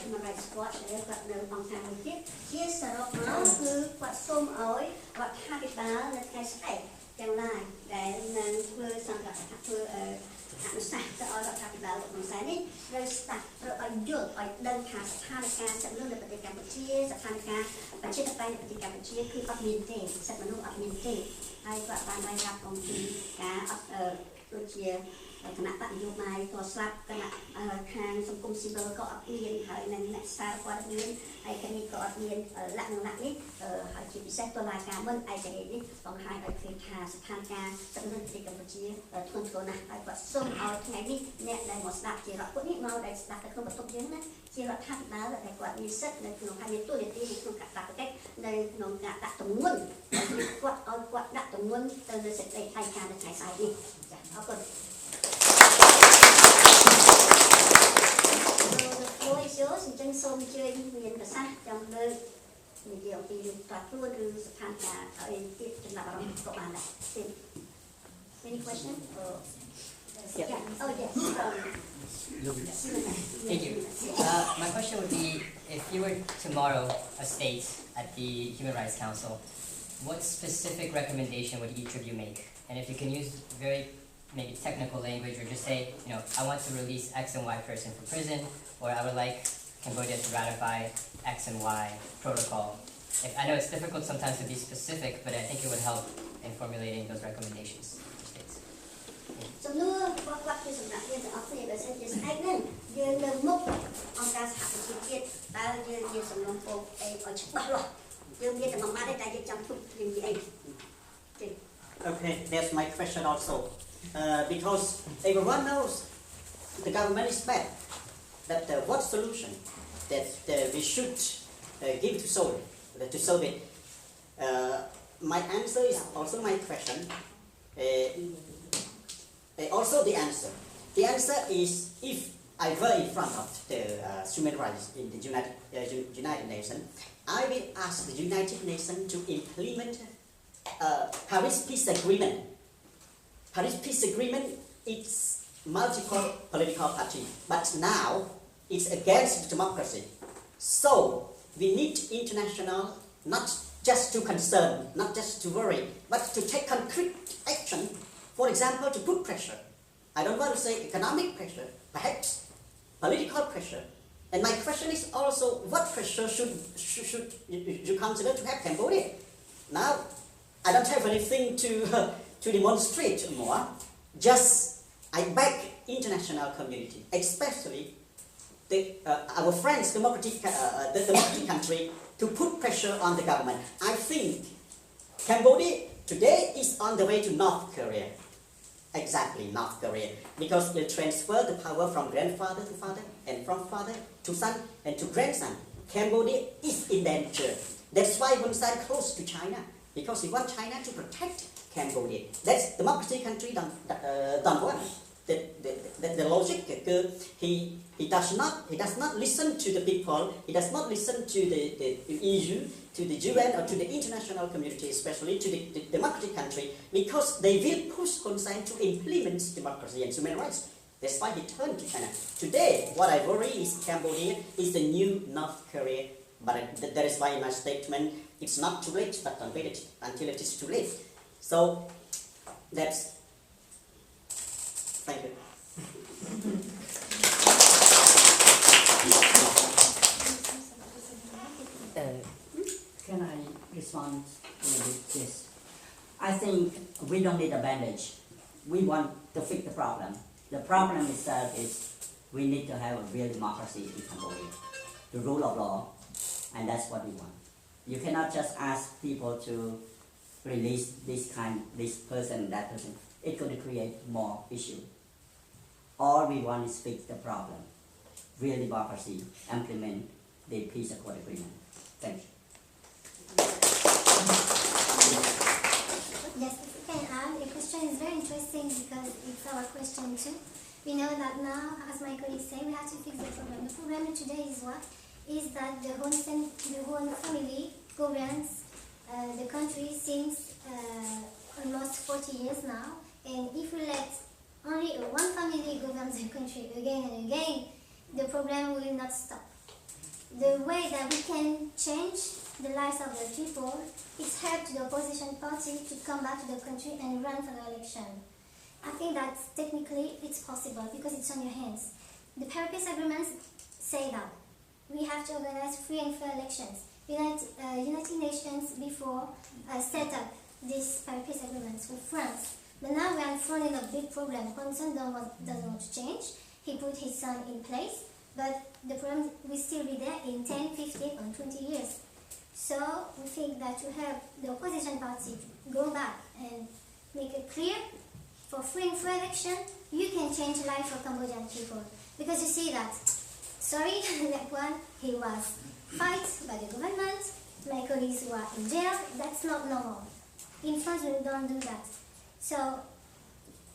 Human Rights Watch គាត់នៅអង្គការមួយទៀតជាសរុបមកគឺគាត់សូមឲ្យរដ្ឋាភិបាលនៅថ្ងៃស្អែកទាំងឡាយដែលនឹងធ្វើសង្កត់ធ្វើអនុសាសន៍ទៅឲ្យរដ្ឋាភិបាលលោកហ៊ុនសែននេះត្រូវស្ដាប់ឲ្យយល់ឲ្យដឹងថាស្ថានភាពសិទ្ធិមនុស្សនៅប្រទេសកម្ពុជាស្ថានភាពប្រជាធិបតេយ្យនៅប្រទេសកម្ពុជាគឺអត់មានទេសិទ្ធិមនុស្សអត់មានទេហើយគាត់បានបានរាប់អំពីការអត់ដូចជាគណៈបកនយោបាយក៏ស្លាប់គណៈខាងសង្គមស៊ីវិលក៏អត់មានហើយនឹងអ្នកសារព័ត៌មានហើយគ្នាក៏អត់មានលក្ខណៈនេះហើយជាពិសេសតុលាការមិនឯករាជ្យនេះបង្ហាញឲ្យឃើញថាស្ថានភាពសិទ្ធិមនុស្សប្រទេសកម្ពុជាធ្ងន់ធ្ងរណាស់ហើយគាត់សូមឲ្យថ្ងៃនេះអ្នកដែលមកស្ដាប់ជារដ្ឋពួកនេះមកដែលស្ដាប់ទៅក្នុងបន្ទប់យើងណាជារដ្ឋាភិបាលដែលគាត់មានសិទ្ធិនៅក្នុងហើយមានទូនាទីក្នុងការដាក់ប្រតិនៅក្នុងការដាក់ទម្ងន់គាត់ឲ្យគាត់ដាក់ទម្ងន់ទៅលើសេចក្តីថ្លែងការណ៍នៅថ្ងៃស្អែកនេះចា៎អរគុណអញ្ចឹងសូមអញ្ជើញមានប្រសាសន៍ចង់លើកនិយាយអំពីរឿងផ្ទាល់ខ្លួនឬស្ថានភាពអីទៀតចំណាប់អារម្មណ៍ក៏បានដែរ Any question? Yeah. Oh yes. Thank you. My question would be, if you were tomorrow a state at the Human Rights Council, what specific recommendation would each of you make? And if you can use very maybe technical language or just say, I want to release X and Y person from prison, or I would like Cambodia to ratify X and Y protocol. I know it's difficult sometimes to be specific, but I think it would help in formulating those recommendations for states. សំណួរគាត់គឺសម្រាប់យើងទាំងអស់គ្នាបើសិនជាស្អែកហ្នឹងយើងនៅមុខអង្គការសហប្រជាជាតិតើយើងមានសំណុំពរអីឲ្យច្បាស់លាស់យើងមានតែមួយម៉ាត់ទេតែយើងចាំទុកយើងនិយាយអី Okay, that's my question also. Because everyone knows the government is bad. That what solution that we should give to solve it. My answer is also my question. Also the answer. The answer is if I were in front of the human rights in the United Nations, I will ask the United Nations to implement Paris Peace Agreement. Paris Peace Agreement is multiple political party, but now it's against democracy. So we need international, not just to concern, not just to worry, but to take concrete action. For example, to put pressure. I don't want to say economic pressure, perhaps political pressure. And my question is also, what pressure should you consider to have Cambodia? Now, I don't have anything to demonstrate more. Just I beg international community, especially our friends, the democratic country, to put pressure on the government. I think Cambodia today is on the way to North Korea. Exactly, North Korea. Because they transfer the power from grandfather to father, and from father to son, and to grandson. Cambodia is in danger. That's why Hun Sen close to China, because he wants China to protect Cambodia. That's democracy country don't want. The logic, he does not listen to the people, he does not listen to the EU, to the UN or to the international community, especially to the democratic country, because they will push Hun Sen to implement democracy and human rights. That's why he turned to China. Today, what I worry is Cambodia is the new North Korea, but that is why in my statement, it's not too late, but don't wait until it is too late. So, that's... Thank you. Can I respond in a bit? Yes. I think we don't need a bandage. We want to fix the problem. The problem itself is we need to have a real democracy in Cambodia, the rule of law, and that's what we want. You cannot just ask people to release this person, that person. It's going to create more issues. All we want is fix the problem. Real democracy, implement the peace accord agreement. Thank you. Yes, if I can add, the question is very interesting because it's our question too. We know that now, as my colleague said, we have to fix the problem. The problem today is what? Is that the Hun family governs the country since almost 40 years now. And if we let only one family govern the country again and again, the problem will not stop. The way that we can change the lives of the people is help to the opposition party to come back to the country and run for the election. I think that technically it's possible because it's on your hands. The Paris agreements say that we have to organize free and fair elections. United Nations before set up these Paris agreements with France. But now we are in front of a big problem. Hun Sen doesn't want to change. He put his son in place, but the problem will still be there in 10, 15, or 20 years. So we think that to have the opposition party go back and make it clear for free and fair election, you can change life for Cambodian people. Because you see that, sorry, that one, he was fight by the government, my colleagues were in jail, that's not normal. In France, we don't do that. So,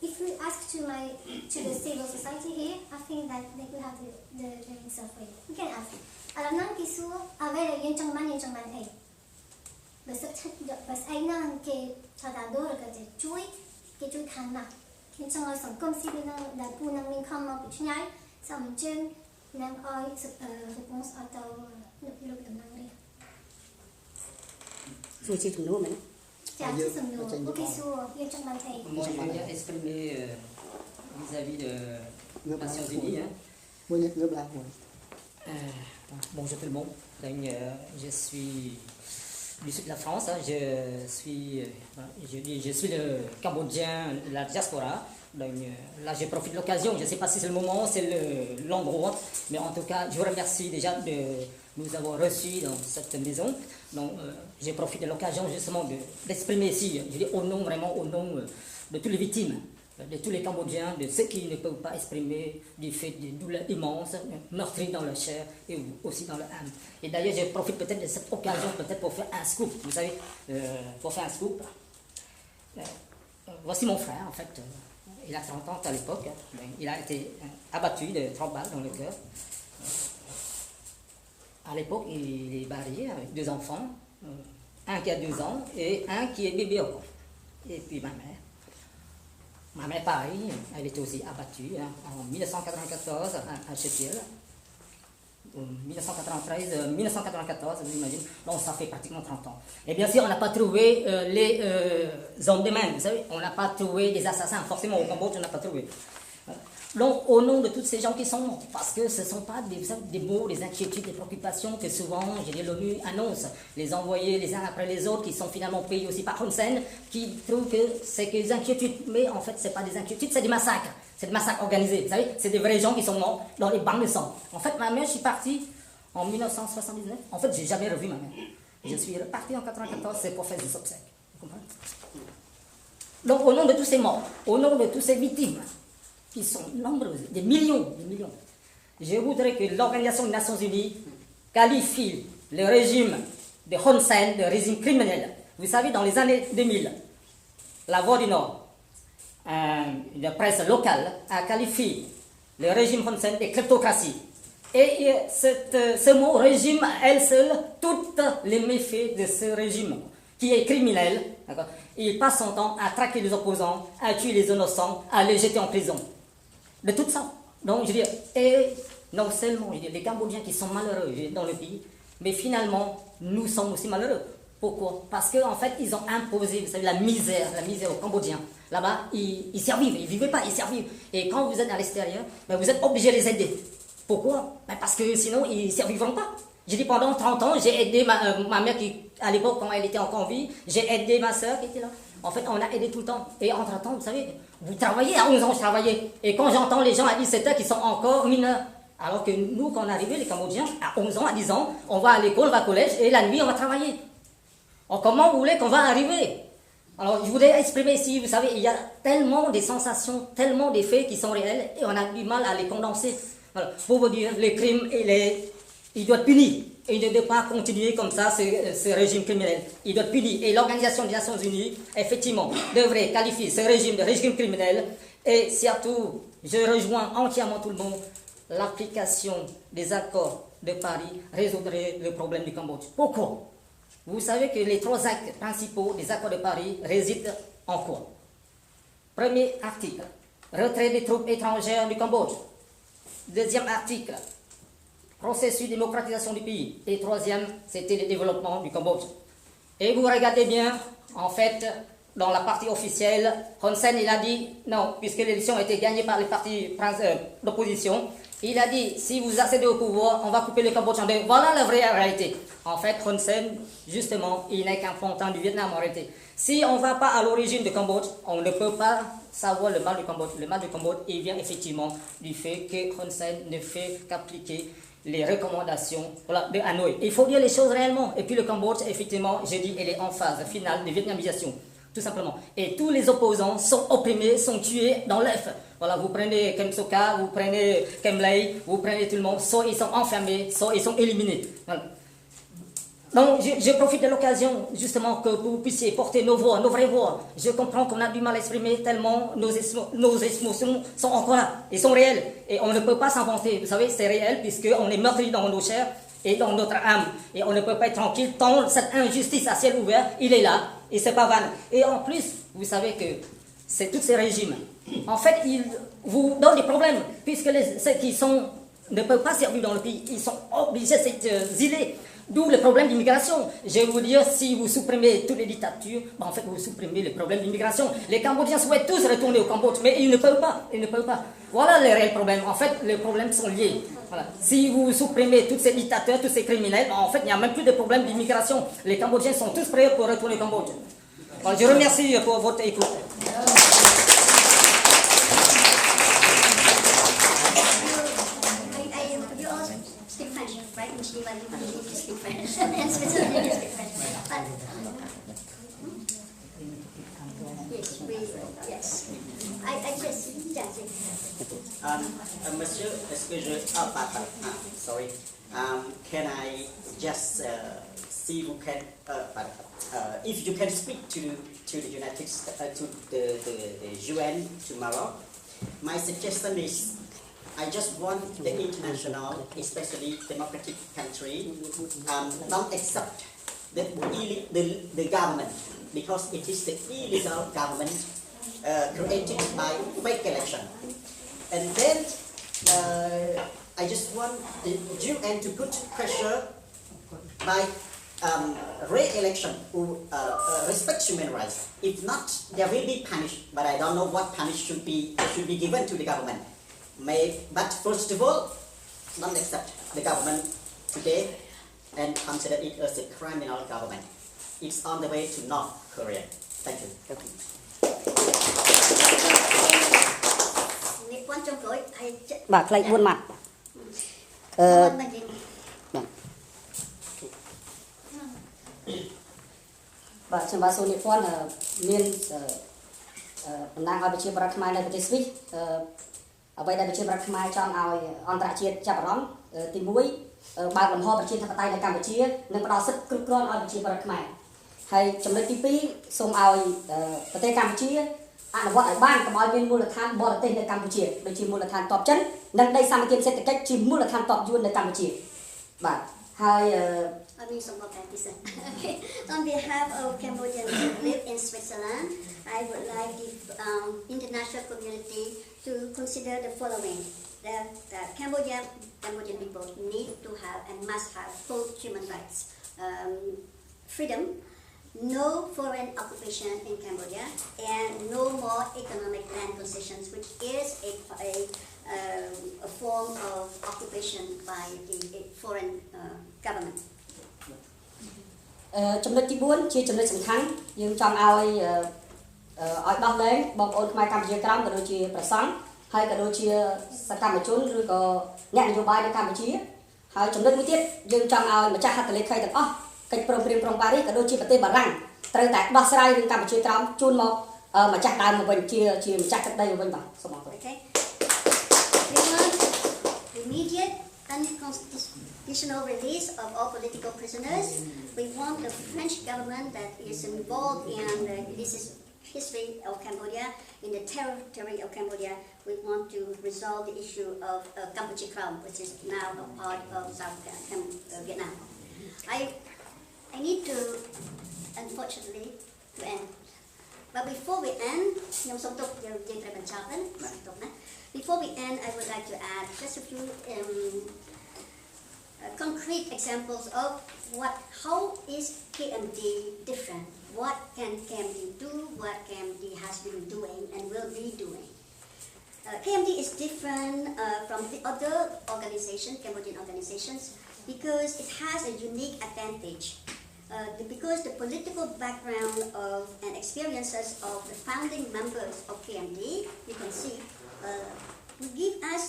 if we ask to the civil society here, I think that they will have the answer for it. We can ask. Alors, non, qui sont avec les gens man hey. Parce que non, qui t'adore que tu chui khana. Qui sont en son comme si nous la pour nous min comme au petit nhai, ça me tient n'ang oi réponse à ta le demande. Faut chỉ thùng nô mình. Moi, je veux bien exprimer vis-à-vis de Nations Unies. Bonjour tout le monde. Je suis du sud de la France. Je suis le Cambodgien de la diaspora. Donc, là, je profite de l'occasion. Je ne sais pas si c'est le moment, c'est l'endroit, mais en tout cas, je vous remercie déjà de nous avoir reçus dans cette maison. Donc, je profite de l'occasion justement d'exprimer ici, je dis au nom de toutes les victimes, de tous les Cambodgiens, de ceux qui ne peuvent pas exprimer du fait de douleurs immenses, meurtris dans leur chair et aussi dans leur âme. Et d'ailleurs, je profite peut-être de cette occasion peut-être pour faire un scoop, vous savez, pour faire un scoop. Voici mon frère, en fait. Il a 30 ans à l'époque. Il a été abattu de 30 balles dans le cœur. À l'époque, il est marié avec 2 enfants. Un qui a 2 ans et un qui est bébé encore. Et puis ma mère. Ma mère, pareil, elle était aussi abattue en 1994 à Sheffield. 1994, vous imaginez, donc ça fait pratiquement 30 ans. Et bien sûr, on n'a pas trouvé les hommes de main, vous savez, on n'a pas trouvé des assassins, forcément au Cambodge, on n'a pas trouvé. Donc, au nom de tous ces gens qui sont morts, parce que ce ne sont pas des mots, des inquiétudes, des préoccupations que souvent, l'ONU annonce, les envoyer les uns après les autres, qui sont finalement payés aussi par Hun Sen, qui trouvent que c'est que des inquiétudes, mais en fait, ce n'est pas des inquiétudes, c'est des massacres. C'est des massacres organisés, vous savez, c'est des vrais gens qui sont morts dans les bancs de sang. En fait, ma mère, je suis partie en 1979. En fait, je n'ai jamais revu ma mère. Je suis reparti en 1994, c'est pour faire des obsèques. Vous comprenez? Donc, au nom de tous ces morts, au nom de toutes ces victimes, qui sont nombreuses, des millions, je voudrais que l'Organisation des Nations Unies qualifie le régime de Hun Sen, de régime criminel. Vous savez, dans les années 2000, la Voix du Nord, une presse locale, a qualifié le régime Hun Sen de kleptocratie. Et ce mot régime, elle seule, tous les méfaits de ce régime, qui est criminel, il passe son temps à traquer les opposants, à tuer les innocents, à les jeter en prison. De tout ça. Donc, je veux dire, et non seulement les Cambodgiens qui sont malheureux dans le pays, mais finalement, nous sommes aussi malheureux. Pourquoi? Parce qu'en fait, ils ont imposé, vous savez, la misère aux Cambodgiens. Là-bas, ils survivent, ils ne vivaient pas, ils survivent. Et quand vous êtes à l'extérieur, ben, vous êtes obligé de les aider. Pourquoi? Ben, parce que sinon, ils ne survivront pas. J'ai dit, pendant 30 ans, j'ai aidé ma mère qui, à l'époque, quand elle était encore en vie, j'ai aidé ma soeur qui était là. En fait, on a aidé tout le temps. Et entre-temps, vous savez, vous travaillez, à 11 ans, je travaillais. Et quand j'entends les gens à 17 ans qui sont encore mineurs, alors que nous, quand on est arrivé, les Cambodgiens, à 11 ans, à 10 ans, on va à l'école, on va au collège, et la nuit, on va travailler. Alors, comment vous voulez qu'on va arriver? Alors, je voudrais exprimer ici, vous savez, il y a tellement des sensations, tellement des faits qui sont réels, et on a du mal à les condenser. Voilà. Pour vous dire, les crimes, il doit être puni. Et il ne doit pas continuer comme ça, ce régime criminel. Il doit être puni. Et l'Organisation des Nations Unies, effectivement, devrait qualifier ce régime de régime criminel. Et surtout, je rejoins entièrement tout le monde, l'application des accords de Paris résoudrait le problème du Cambodge. Pourquoi? Vous savez que les 3 actes principaux des accords de Paris résident en quoi? Premier article, retrait des troupes étrangères du Cambodge. Deuxième article, processus de démocratisation du pays. Et troisième, c'était le développement du Cambodge. Et vous regardez bien, en fait, dans la partie officielle, Hun Sen, il a dit, non, puisque l'élection a été gagnée par les partis d'opposition, il a dit, si vous accédez au pouvoir, on va couper le Cambodge en deux. Voilà la vraie réalité. En fait, Hun Sen, justement, il n'est qu'un pontin du Vietnam en réalité. Si on ne va pas à l'origine du Cambodge, on ne peut pas savoir le mal du Cambodge. Le mal du Cambodge, il vient effectivement du fait que Hun Sen ne fait qu'appliquer les recommandations de Hanoï. Il faut dire les choses réellement. Et puis le Cambodge, effectivement, j'ai dit, il est en phase finale de vietnamisation. Tout simplement. Et tous les opposants sont opprimés, sont tués dans l'œuf. Voilà, vous prenez Kem Sokha, vous prenez Kem Lay, vous prenez tout le monde, soit ils sont enfermés, soit ils sont éliminés. Voilà. Donc, je profite de l'occasion, justement, que vous puissiez porter nos voix, nos vraies voix. Je comprends qu'on a du mal à exprimer tellement nos émotions sont encore là, et sont réelles. Et on ne peut pas s'inventer. Vous savez, c'est réel, puisqu'on est meurtri dans nos chairs et dans notre âme. Et on ne peut pas être tranquille tant cette injustice à ciel ouvert, il est là, et c'est pas vain. Et en plus, vous savez que c'est tous ces régimes. En fait, ils vous donnent des problèmes, puisque ceux qui ne peuvent pas servir dans le pays, ils sont obligés d'être exilés. D'où le problème d'immigration. Je vais vous dire, si vous supprimez toutes les dictatures, en fait, vous supprimez le problème d'immigration. Les Cambodgiens souhaitent tous retourner au Cambodge, mais ils ne peuvent pas. Ils ne peuvent pas. Voilà les réels problèmes. En fait, les problèmes sont liés. Voilà. Si vous supprimez tous ces dictateurs, tous ces criminels, en fait, il n'y a même plus de problème d'immigration. Les Cambodgiens sont tous prêts pour retourner au Cambodge. Alors, je remercie pour votre écoute. Right? Which you need to speak French. And Switzerland speak French. But, yes. I just, Monsieur, est-ce que je... sorry. Can I just see who can... if you can speak to the United States, to the UN tomorrow, my suggestion is I just want the international, especially democratic country, not accept the government, because it is the illegal government created by fake election. And then I just want the UN to put pressure by re-election who respect human rights. If not, there will be punished, but I don't know what punishment should be given to the government. But first of all, don't accept the government today and consider it as a criminal government. It's on the way to North Korea. Thank you. Bà lại buôn mặt. Bà chân bà số niệm quan nên nàng ở bên trên bờ Khmer này bên Swiss. Ở đây là bên trên bờ Khmer trong ao on tại trên chập rón tìm muối បើកលំហប្រជាធិបតេយ្យនៅកម្ពុជានិងផ្ដល់សិទ្ធិគ្រប់គ្រាន់ឲ្យប្រជាពលរដ្ឋខ្មែរហើយចំណុចទី2សូមឲ្យប្រទេសកម្ពុជាអនុវត្តឲ្យបានកុំឲ្យមានមូលដ្ឋានបរទេសនៅកម្ពុជាដូចជាមូលដ្ឋានទ័ពចិននិងដីសម្បត្តិសេដ្ឋកិច្ចជាមូលដ្ឋានទ័ពយួននៅកម្ពុជាបាទហើយ I mean, some of that is okay. On behalf of Cambodians who live in Switzerland, I would like the international community to consider the following: that Cambodian people need to have and must have full human rights, freedom, no foreign occupation in Cambodia, and no more economic land concessions, which is a form of occupation by the foreign government. ចំណុចទី4ជាចំណុចសំខាន់យើងចង់ឲ្យដោះលែងបងប្អូនខ្មែរកម្ពុជាក្រោមក៏ដូចជាប្រសង់ហើយក៏ដូចជាសកម្មជនឬក៏អ្នកនយោបាយនៅកម្ពុជាហើយចំណុចមួយទៀតយើងចង់ឲ្យម្ចាស់ហត្ថលេខីទាំងអស់កិច្ចព្រមព្រៀងក្រុងប៉ារីសក៏ដូចជាប្រទេសបារាំងត្រូវតែដោះស្រាយរឿងកម្ពុជាក្រោមជូនមកម្ចាស់ដើមមកវិញជាម្ចាស់ទឹកដីមកវិញបាទសូមអរគុណ Immediate unconstitutional release of all political prisoners. We want the French government that is involved in the history of Cambodia, in the territory of Cambodia. We want to resolve the issue of Kampuchea Crown, which is now a part of South Vietnam. I need to, unfortunately, to end. But before we end, before we end, I would like to add just a few concrete examples of how is KMD different? What can KMD do? What KMD has been doing and will be doing? KMD is different from the other organizations, Cambodian organizations, because it has a unique advantage. Because the political background of and experiences of the founding members of KMD, you can see, will give us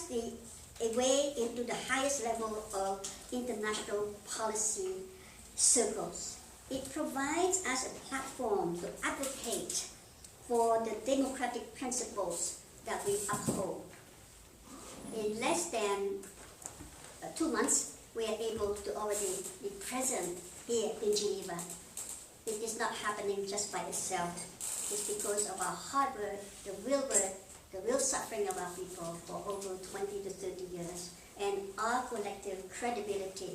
a way into the highest level of international policy circles. It provides us a platform to advocate for the democratic principles that we uphold. In less than 2 months, we are able to already be present here in Geneva. It is not happening just by itself. It's because of our hard work, the real suffering of our people for over 20 to 30 years, and our collective credibility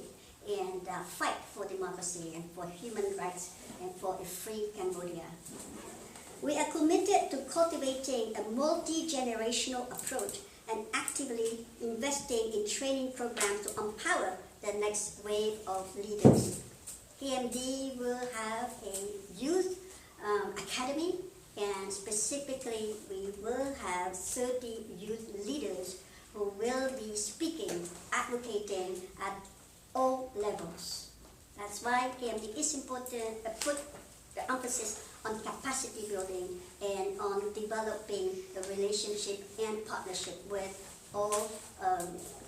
and fight for democracy and for human rights and for a free Cambodia. We are committed to cultivating a multi-generational approach and actively investing in training programs to empower the next wave of leaders. KMD will have a youth academy, and specifically we will have 30 youth leaders who will be speaking, advocating at all levels. That's why KMD is important, put the emphasis on capacity building and on developing the relationship and partnership with all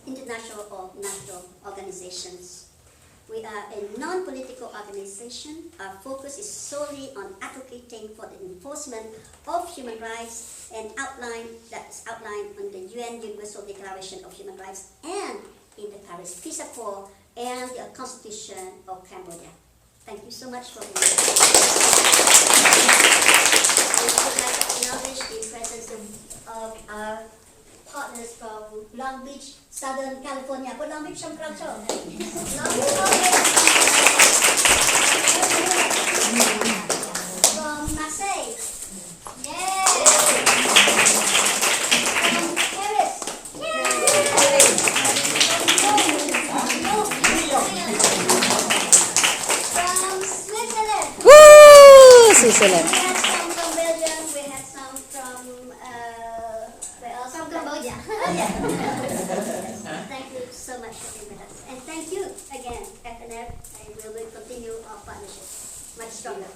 international or national organizations. We are a non-political organization. Our focus is solely on advocating for the enforcement of human rights and that's outlined in the UN Universal Declaration of Human Rights and in the Paris Peace Accord and the Constitution of Cambodia. Thank you so much for being here. We would like to acknowledge the presence of our partners from Long Beach, Southern California. Put Long Beach from Crouch. Long Beach. From Marseille. Yay! From Paris. Yay! From Switzerland. Woo! Switzerland. We had some from Belgium. We had some from from Cambodia. Thank you so much for being with us. And thank you again, FNF, and we will continue our partnership much stronger.